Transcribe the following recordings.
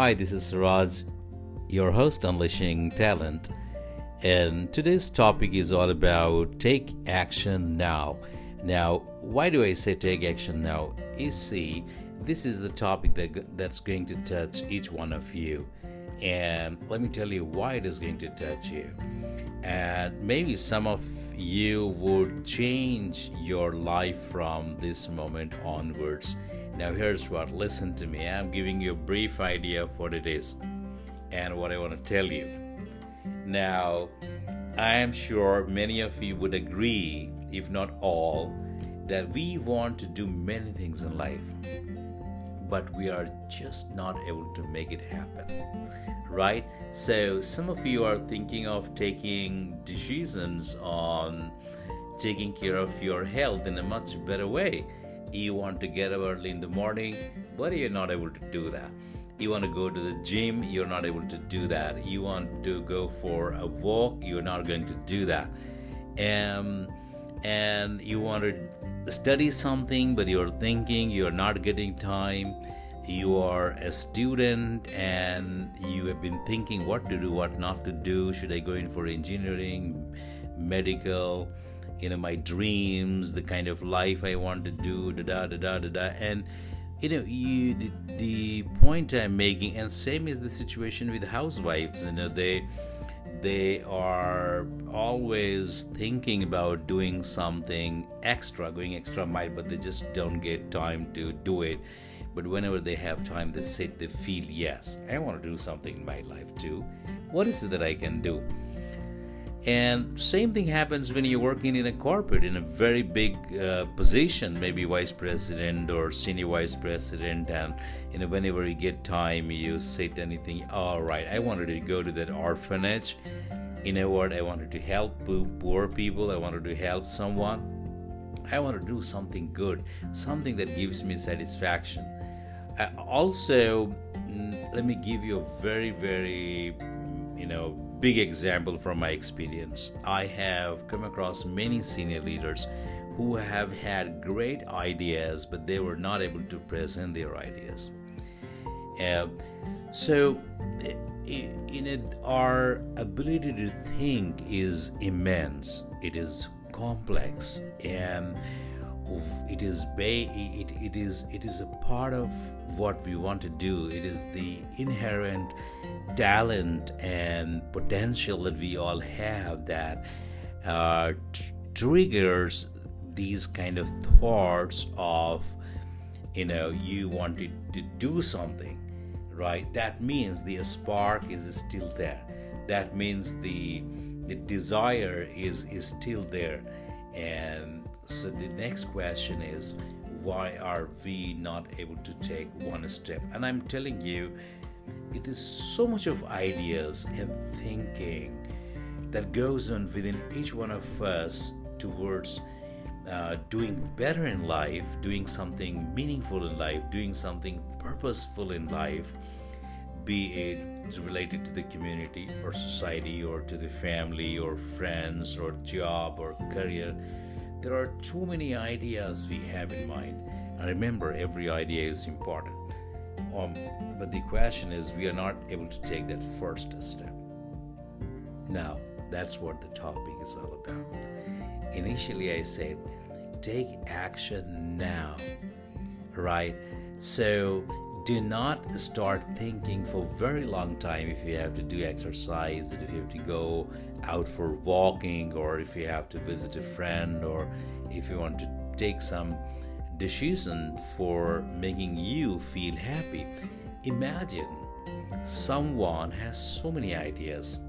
Hi, this is Raj, your host, Unleashing Talent. And today's topic is all about take action now. Now, why do I say take action now? You see, this is the topic that's going to touch each one of you. And let me tell you why it is going to touch you. And maybe some of you would change your life from this moment onwards. Now, here's what, listen to me. I'm giving you a brief idea of what it is and what I want to tell you. Now, I am sure many of you would agree, if not all, that we want to do many things in life, but we are just not able to make it happen, right? So some of you are thinking of taking decisions on taking care of your health in a much better way. You want to get up early in the morning, but you're not able to do that. You want to go to the gym, you're not able to do that. You want to go for a walk, you're not going to do that. And you want to study something, but you're thinking you're not getting time. You are a student and you have been thinking what to do, what not to do. Should I go in for engineering, medical, my dreams, the kind of life I want to do, and the point I'm making, and same is the situation with housewives. They are always thinking about doing something extra, going extra mile, but they just don't get time to do it. But whenever they have time, they feel, yes, I want to do something in my life too. What is it that I can do? And same thing happens when you're working in a corporate, in a very big position, maybe vice president or senior vice president, and whenever you get time, you sit and you think, all right, I wanted to go to that orphanage. You know what? I wanted to help poor people. I wanted to help someone. I want to do something good, something that gives me satisfaction. Also, let me give you a very, very, big example from my experience. I have come across many senior leaders who have had great ideas, but they were not able to present their ideas. So, our ability to think is immense. It is complex, and it is a part of what we want to do. It is the inherent talent and potential that we all have that triggers these kind of thoughts of you wanted to do something, right? That means the spark is still there. That means the desire is still there. And so the next question is, why are we not able to take one step? And I'm telling you, it is so much of ideas and thinking that goes on within each one of us towards doing better in life, doing something meaningful in life, doing something purposeful in life, be it related to the community or society or to the family or friends or job or career. There are too many ideas we have in mind. And remember, every idea is important. But the question is, we are not able to take that first step. Now, that's what the topic is all about. Initially, I said, take action now, right? So, do not start thinking for a very long time if you have to do exercise, if you have to go out for walking, or if you have to visit a friend, or if you want to take some decision for making you feel happy. Imagine someone has so many ideas,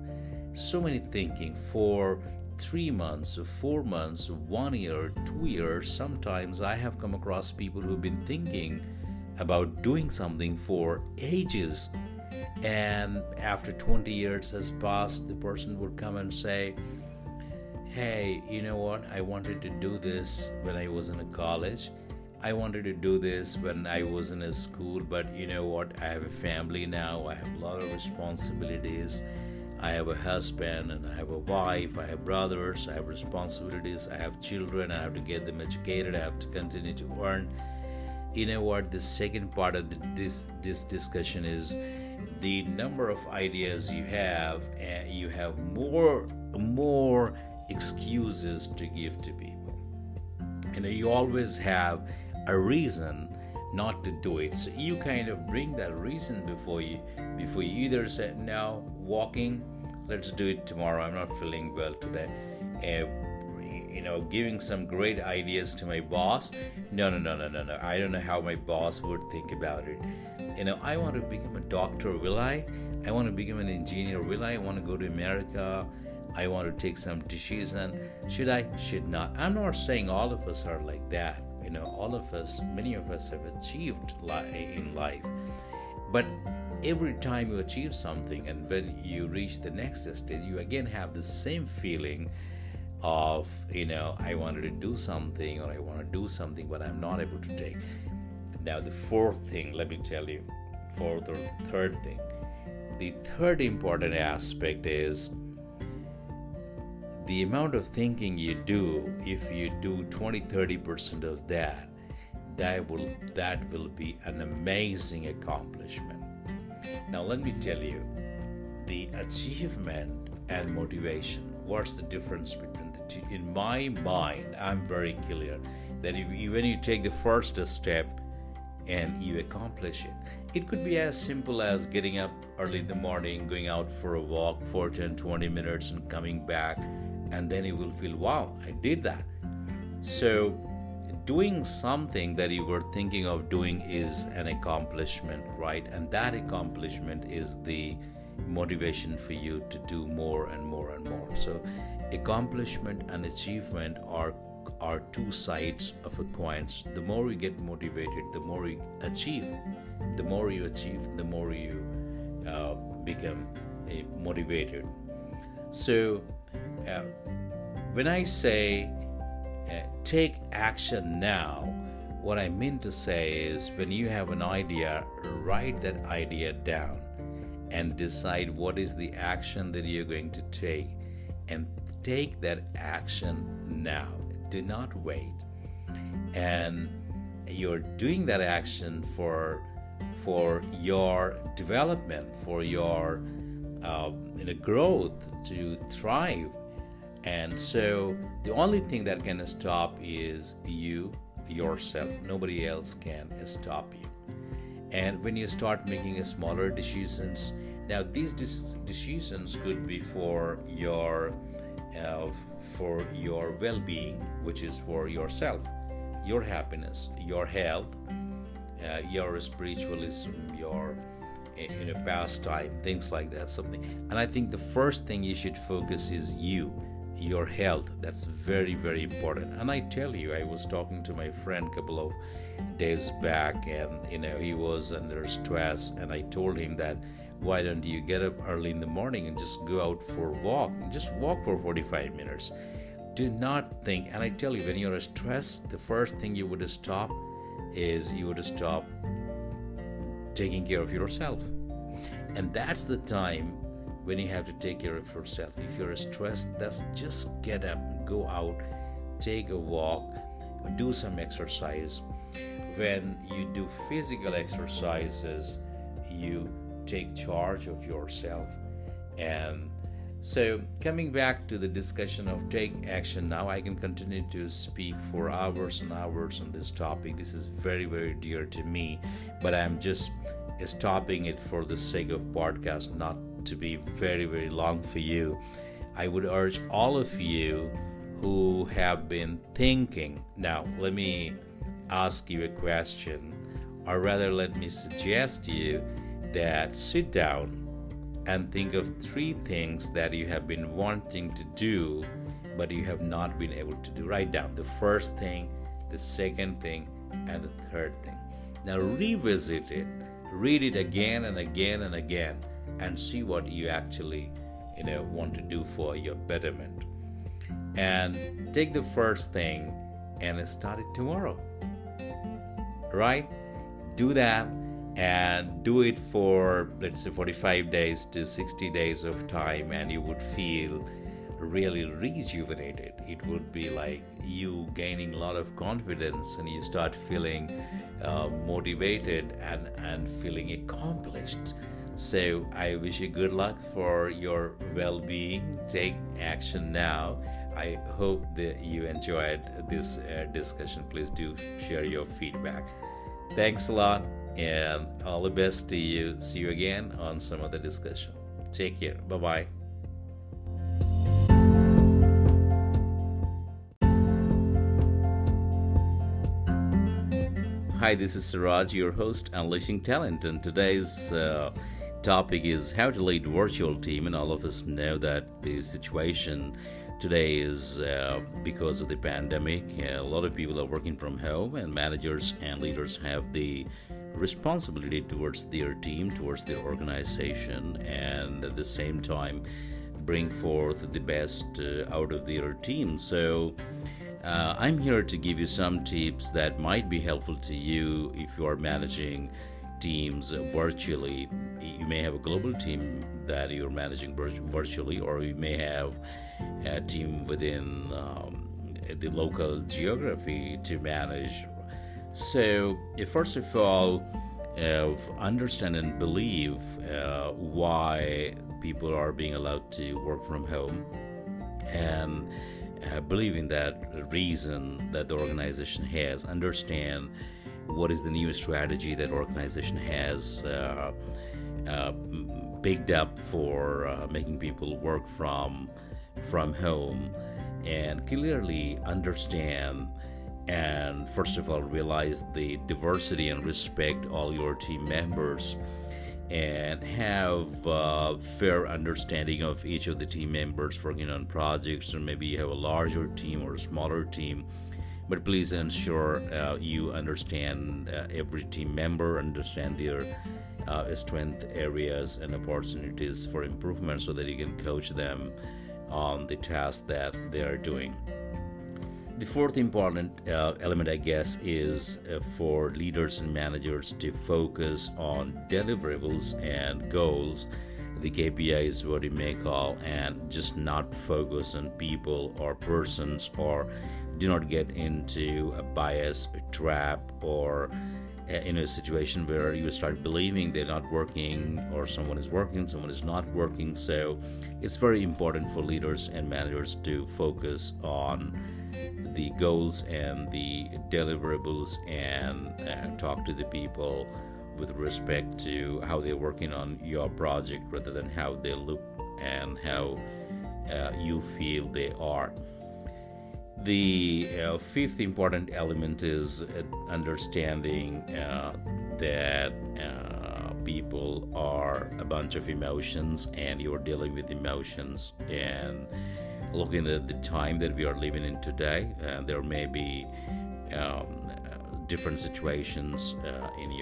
so many thinking for 3 months, 4 months, 1 year, 2 years. Sometimes I have come across people who've been thinking about doing something for ages, and after 20 years has passed, the person would come and say, hey, you know what, I wanted to do this when I was in a college. I wanted to do this when I was in a school, but you know what, I have a family now, I have a lot of responsibilities. I have a husband and I have a wife, I have brothers, I have responsibilities, I have children, I have to get them educated, I have to continue to earn. You know what, the second part of this discussion is, the number of ideas you have, you have more excuses to give to people. You always have a reason not to do it. So you kind of bring that reason before you either say, no, walking, let's do it tomorrow, I'm not feeling well today. Giving some great ideas to my boss. No. I don't know how my boss would think about it. I want to become a doctor, will I? I want to become an engineer, will I? I want to go to America. I want to take some decision. Should I? Should not. I'm not saying all of us are like that. All of us, many of us have achieved in life. But every time you achieve something and when you reach the next stage, you again have the same feeling of, I wanted to do something, or I want to do something, but I'm not able to take. Now, the fourth thing, let me tell you, third thing. The third important aspect is the amount of thinking you do. If you do 20-30% of that will be an amazing accomplishment. Now, let me tell you, the achievement and motivation, what's the difference between the two? In my mind, I'm very clear that when you take the first step and you accomplish it, it could be as simple as getting up early in the morning, going out for a walk for 10-20 minutes and coming back, and then you will feel, wow, I did that. So doing something that you were thinking of doing is an accomplishment, right? And that accomplishment is the motivation for you to do more and more and more. So accomplishment and achievement are two sides of a coin. The more you get motivated, the more you achieve. The more you achieve, the more you become motivated. So when I say take action now, what I mean to say is, when you have an idea, write that idea down and decide what is the action that you're going to take, and take that action now. Do not wait. And you're doing that action for your development, for your growth, to thrive. And so the only thing that can stop is yourself. Nobody else can stop you. And when you start making smaller decisions, now these decisions could be for your well-being, which is for yourself, your happiness, your health, your spiritualism, your pastime, things like that, something. And I think the first thing you should focus is your health. That's very, very important. And I tell you, I was talking to my friend a couple of days back, and he was under stress, and I told him that, why don't you get up early in the morning and just go out for a walk, and just walk for 45 minutes. Do not think. And I tell you, when you're stressed, the first thing you would stop taking care of yourself. And that's the time when you have to take care of yourself. If you're stressed, just get up, go out, take a walk, do some exercise. When you do physical exercises, you take charge of yourself. And so, coming back to the discussion of take action now, I can continue to speak for hours and hours on this topic. This is very, very dear to me, but I'm just stopping it for the sake of podcast, not to be very, very long for you. I would urge all of you who have been thinking. Now, let me ask you a question, or rather, let me suggest to you that sit down and think of 3 things that you have been wanting to do, but you have not been able to do. Write down the first thing, the second thing, and the third thing. Now revisit it, read it again and again and again, and see what you actually want to do for your betterment. And take the first thing and start it tomorrow. Right? Do that, and do it for, let's say, 45 days to 60 days of time, and you would feel really rejuvenated. It would be like you gaining a lot of confidence, and you start feeling motivated and feeling accomplished. So I wish you good luck for your well-being. Take action now. I hope that you enjoyed this discussion. Please do share your feedback. Thanks a lot, and all the best to you. See you again on some other discussion. Take care. Bye bye. Hi, this is Siraj, your host, Unleashing Talent, and today's topic is how to lead virtual team. And all of us know that the situation today is because of the pandemic. A lot of people are working from home, and managers and leaders have the responsibility towards their team, towards their organization, and at the same time bring forth the best out of their team. So I'm here to give you some tips that might be helpful to you if you are managing teams virtually. You may have a global team that you're managing virtually, or you may have a team within the local geography to manage. So, first of all, understand and believe why people are being allowed to work from home, and believing that reason that the organization has. Understand what is the new strategy that organization has picked up for making people work from home, and clearly understand and first of all realize the diversity and respect all your team members, and have a fair understanding of each of the team members working on projects, or maybe you have a larger team or a smaller team. But please ensure you understand every team member, understand their strength areas and opportunities for improvement, so that you can coach them on the task that they are doing. The fourth important element, I guess, is for leaders and managers to focus on deliverables and goals. The KPI is what you may call, and just not focus on people or persons, or do not get into a bias, a trap, or in a situation where you start believing they're not working, or someone is working, someone is not working. So it's very important for leaders and managers to focus on the goals and the deliverables, and talk to the people with respect to how they're working on your project, rather than how they look and how you feel they are. The fifth important element is understanding that people are a bunch of emotions, and you're dealing with emotions. And looking at the time that we are living in today, there may be different situations in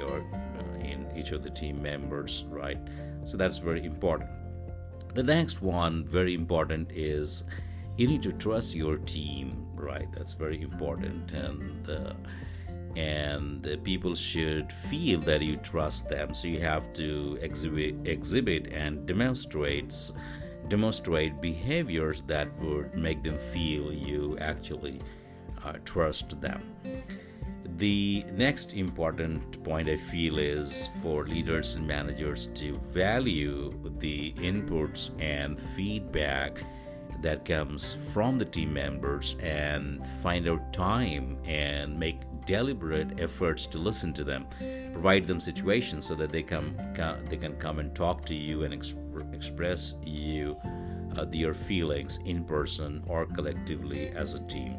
each of the team members, right? So that's very important. The next one, very important, is you need to trust your team, right? That's very important, and people should feel that you trust them. So you have to exhibit and demonstrate behaviors that would make them feel you actually trust them. The next important point, I feel, is for leaders and managers to value the inputs and feedback that comes from the team members, and find out time and make deliberate efforts to listen to them. Provide them situations so that they can come and talk to you and express you their feelings in person or collectively as a team.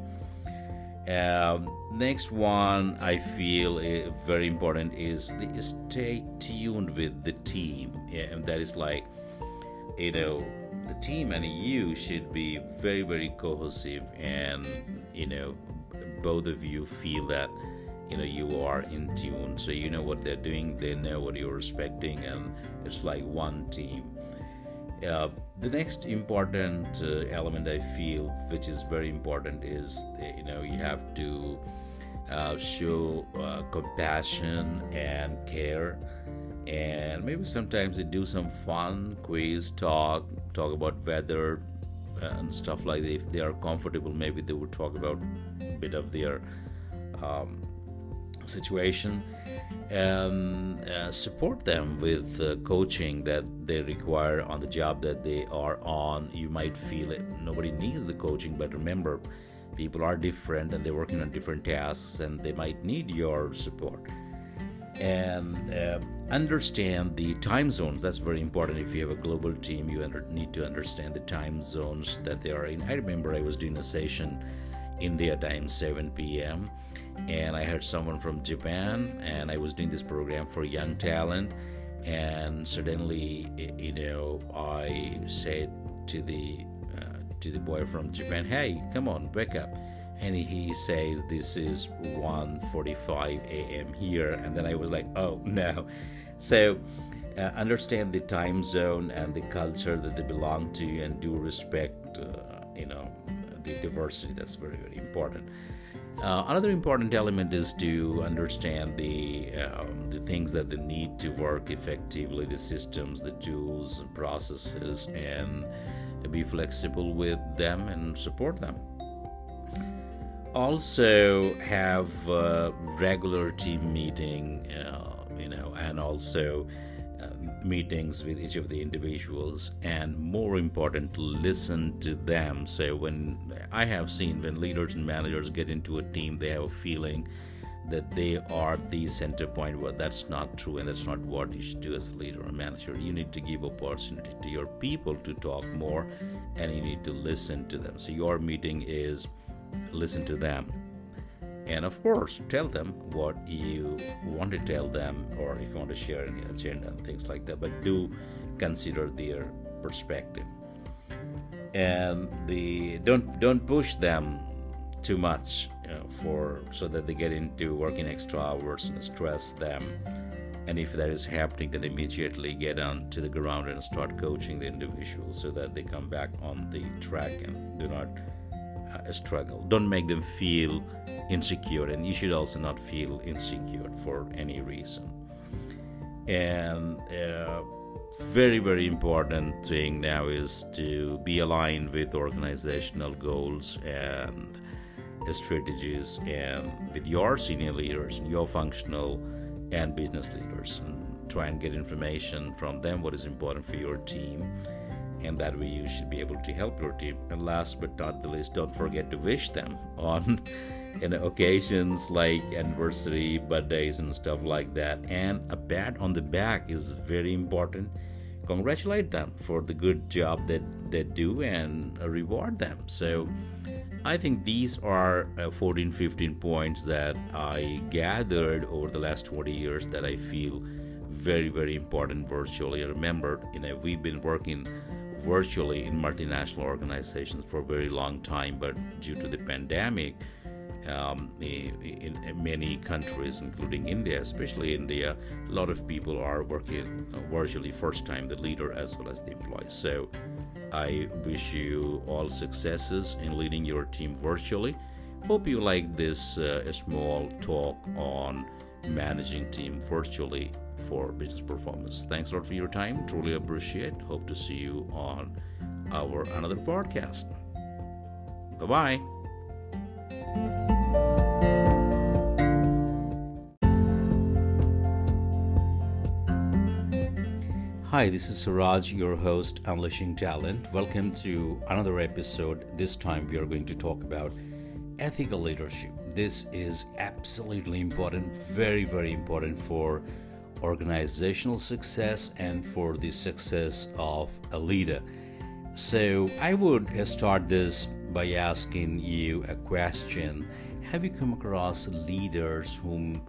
Next one I feel very important is the stay tuned with the team, and that is like, the team and you should be very, very cohesive, and both of you feel that you are in tune, so you know what they're doing, they know what you're expecting, and it's like one team. The next important element I feel, which is very important, is you have to show compassion and care, and maybe sometimes they do some fun quiz talk about weather and stuff like that. If they are comfortable, maybe they would talk about a bit of their situation. and support them with coaching that they require on the job that they are on. You might feel it, nobody needs the coaching, but remember, people are different and they're working on different tasks and they might need your support. And understand the time zones. That's very important. If you have a global team, you need to understand the time zones that they are in. I remember I was doing a session India time 7 p.m. and I had someone from Japan, and I was doing this program for young talent, and suddenly I said to the boy from Japan, "Hey, come on, wake up." And he says, "This is 1:45 a.m. here." And then I was like, oh no. So understand the time zone and the culture that they belong to, and do respect the diversity. That's very, very important. Another important element is to understand the things that they need to work effectively, the systems, the tools and processes, and be flexible with them and support them. Also have regular team meeting, and also meetings with each of the individuals, and more important, listen to them. So when I have seen, when leaders and managers get into a team, they have a feeling that they are the center point. Well, that's not true, and that's not what you should do as a leader or manager. You need to give opportunity to your people to talk more, and you need to listen to them. So your meeting is listen to them, and of course tell them what you want to tell them, or if you want to share any agenda and things like that, but do consider their perspective. And don't push them too much so that they get into working extra hours and stress them. And if that is happening, then immediately get on to the ground and start coaching the individuals so that they come back on the track and do not struggle. Don't make them feel insecure, and you should also not feel insecure for any reason. And very, very important thing now is to be aligned with organizational goals and strategies, and with your senior leaders and your functional and business leaders, and try and get information from them what is important for your team, and that way you should be able to help your team. And last but not the least, don't forget to wish them on occasions like anniversary, birthdays and stuff like that. And a pat on the back is very important. Congratulate them for the good job that they do, and reward them. So I think these are 14-15 points that I gathered over the last 20 years that I feel very, very important virtually. Remember, we've been working virtually in multinational organizations for a very long time, but due to the pandemic, in many countries, including India, especially India, a lot of people are working virtually first time, the leader as well as the employees. So I wish you all successes in leading your team virtually. Hope you like this small talk on managing team virtually for business performance. Thanks a lot for your time. Truly appreciate. Hope to see you on our another podcast. Bye-bye. Hi, this is Suraj, your host, Unleashing Talent. Welcome to another episode. This time we are going to talk about ethical leadership. This is absolutely important, very, very important for organizational success and for the success of a leader. So I would start this by asking you a question. Have you come across leaders whom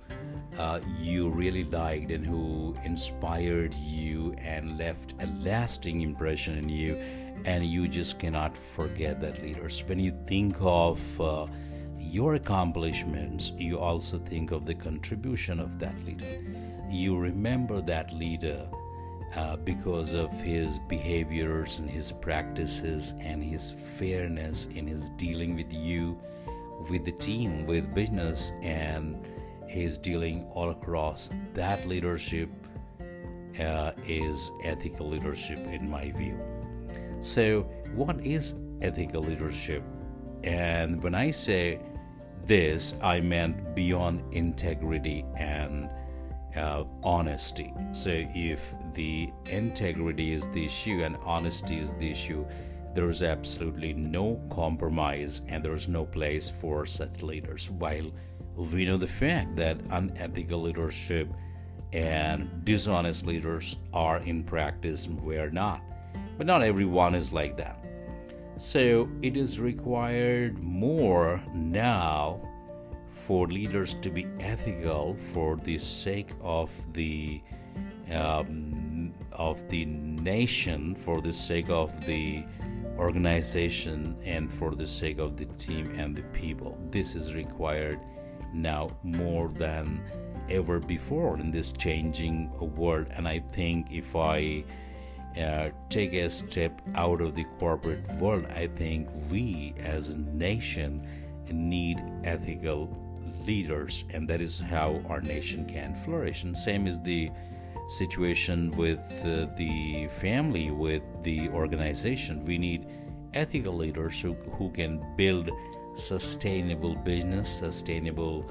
you really liked and who inspired you and left a lasting impression in you, and you just cannot forget that leaders? When you think of your accomplishments, you also think of the contribution of that leader. You remember that leader because of his behaviors and his practices and his fairness in his dealing with you, with the team, with business, and his dealing all across. That leadership is ethical leadership in my view. So what is ethical leadership? And when I say this, I meant beyond integrity and honesty. So if the integrity is the issue and honesty is the issue, there is absolutely no compromise and there is no place for such leaders. While we know the fact that unethical leadership and dishonest leaders are in practice, we are not. But not everyone is like that. So it is required more now for leaders to be ethical for the sake of the nation, for the sake of the organization, and for the sake of the team and the people. This is required now more than ever before in this changing world. And I think if I take a step out of the corporate world, I think we as a nation need ethical leaders, and that is how our nation can flourish. And same is the situation with the family, with the organization. We need ethical leaders who can build sustainable business, sustainable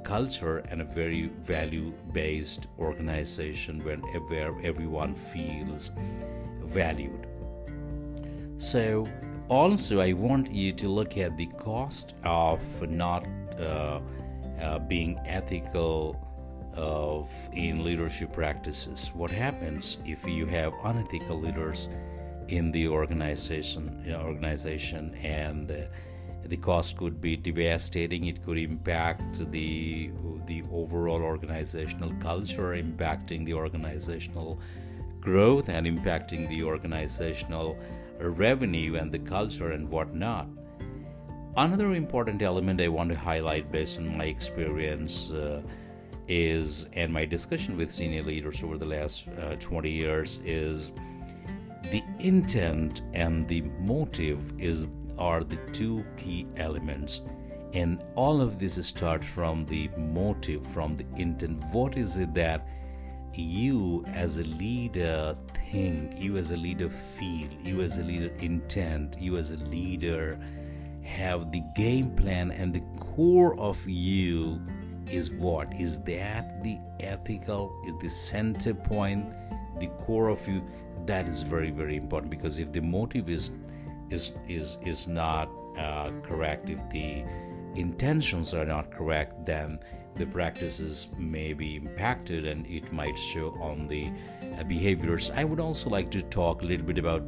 culture, and a very value-based organization where everyone feels valued. So also I want you to look at the cost of not being ethical in leadership practices. What happens if you have unethical leaders in the organization and the cost could be devastating. It could impact the overall organizational culture, impacting the organizational growth, and impacting the organizational revenue and the culture and whatnot. Another important element I want to highlight based on my experience and my discussion with senior leaders over the last 20 years is the intent and the motive are the two key elements. And all of this starts from the motive, from the intent. What is it that you as a leader think, you as a leader feel, you as a leader intend, you as a leader have the game plan, and the core of you is what? Is that the ethical, is the center point, the core of you? That is very, very important, because if the motive is not correct, if the intentions are not correct, then the practices may be impacted and it might show on the behaviors. I would also like to talk a little bit about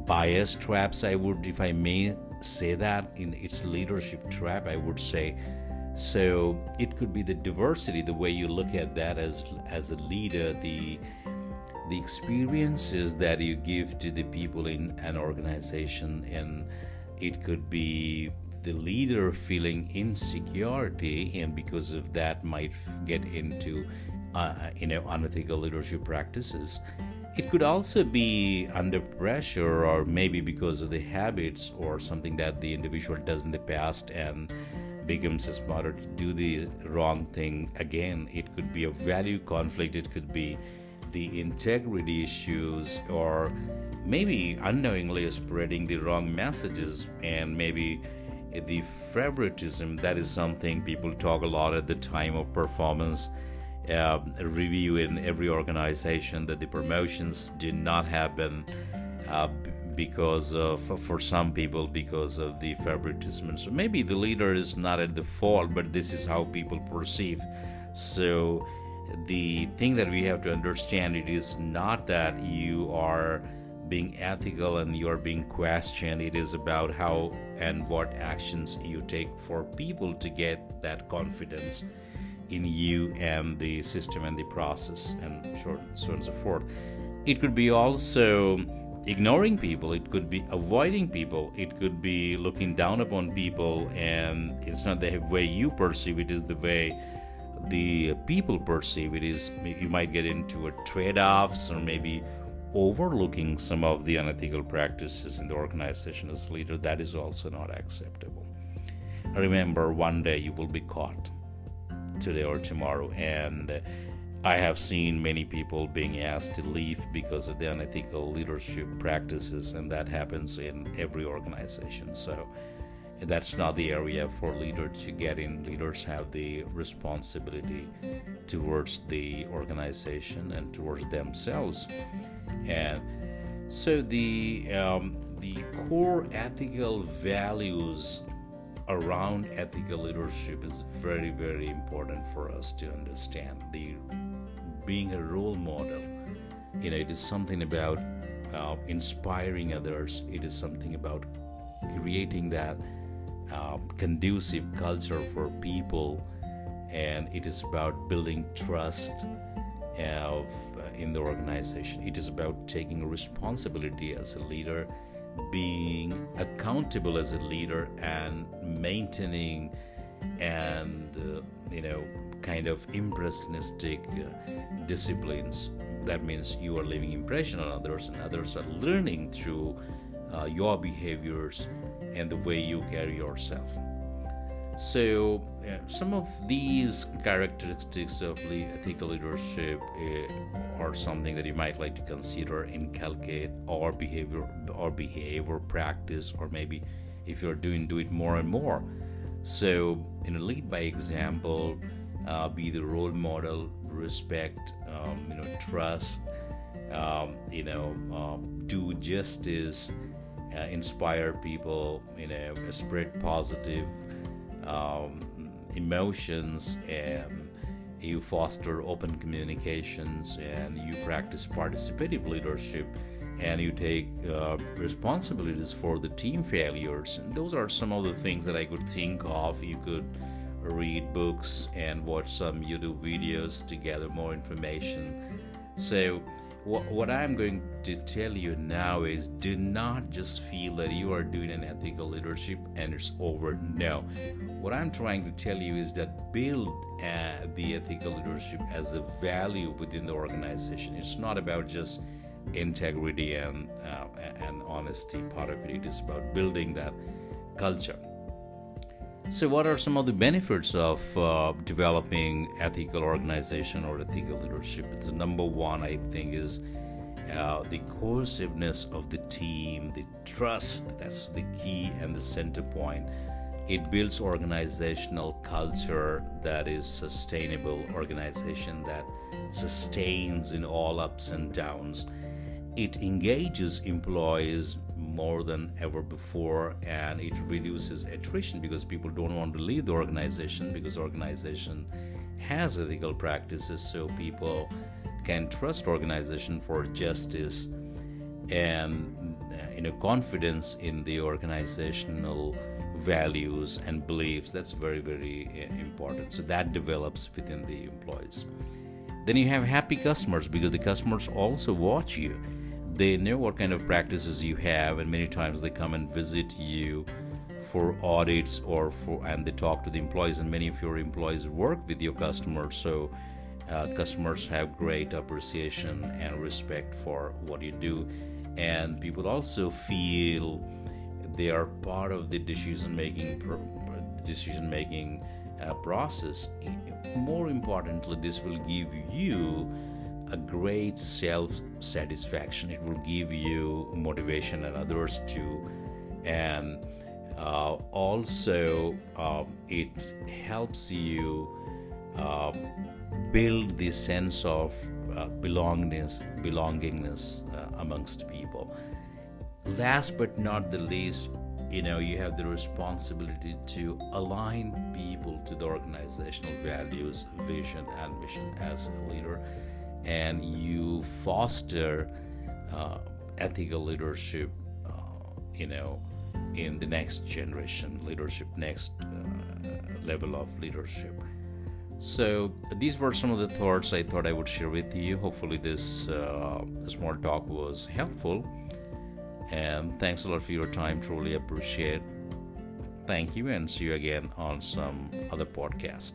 bias traps. I would, if I may say that, in its leadership trap, I would say. So it could be the diversity, the way you look at that as a leader, the experiences that you give to the people in an organization, and it could be the leader feeling insecurity, and because of that might get into unethical leadership practices. It could also be under pressure, or maybe because of the habits or something that the individual does in the past and becomes smarter to do the wrong thing again. It could be a value conflict, it could be the integrity issues, or maybe unknowingly spreading the wrong messages, and maybe the favoritism. That is something people talk a lot at the time of performance review in every organization, that the promotions did not happen because of, for some people, because of the favoritism. So maybe the leader is not at the fault, but this is how people perceive. So the thing that we have to understand, it is not that you are being ethical and you are being questioned. It is about how and what actions you take for people to get that confidence in you and the system and the process, and so on and so forth. It could be also ignoring people, it could be avoiding people, it could be looking down upon people, and it's not the way you perceive it, is the way the people perceive it. Is you might get into a trade-offs, or maybe overlooking some of the unethical practices in the organization as leader. That is also not acceptable. Remember, one day you will be caught, today or tomorrow, and I have seen many people being asked to leave because of the unethical leadership practices, and that happens in every organization. So That's not the area for leaders to get in. Leaders have the responsibility towards the organization and towards themselves. And so the core ethical values around ethical leadership is very, very important for us to understand. The being a role model, it is something about inspiring others. It is something about creating that conducive culture for people, and it is about building trust in the organization. It is about taking responsibility as a leader, being accountable as a leader, and maintaining and kind of impressionistic disciplines. That means you are leaving impression on others, and others are learning through your behaviors and the way you carry yourself. So some of these characteristics of ethical leadership are something that you might like to consider, inculcate, or behave or practice, or maybe if you're do it more and more. So lead by example, be the role model, respect, trust, do justice, inspire people, spread positive emotions, and you foster open communications, and you practice participative leadership, and you take responsibilities for the team failures. And those are some of the things that I could think of. You could read books and watch some YouTube videos to gather more information. So what I'm going to tell you now is, do not just feel that you are doing an ethical leadership and it's over. No. What I'm trying to tell you is that build the ethical leadership as a value within the organization. It's not about just integrity and honesty part of it. It is about building that culture. So what are some of the benefits of developing ethical organization or ethical leadership? The number one, I think, is the cohesiveness of the team, the trust. That's the key and the center point. It builds organizational culture that is sustainable, organization that sustains in all ups and downs. It engages employees more than ever before, and it reduces attrition because people don't want to leave the organization because the organization has ethical practices, so people can trust organization for justice and confidence in the organizational values and beliefs. That's very, very important. So that develops within the employees. Then you have happy customers because the customers also watch you. They know what kind of practices you have, and many times they come and visit you for audits and they talk to the employees, and many of your employees work with your customers. So customers have great appreciation and respect for what you do, and people also feel they are part of the decision making process. More importantly, this will give you a great self-satisfaction. It will give you motivation and others too, and also it helps you build the sense of belongingness amongst people. Last but not the least, you have the responsibility to align people to the organizational values, vision, and mission as a leader, and you foster ethical leadership, in the next generation leadership, next level of leadership. So these were some of the thoughts I thought I would share with you. Hopefully this small talk was helpful, and thanks a lot for your time. Truly appreciate. Thank you, and see you again on some other podcast.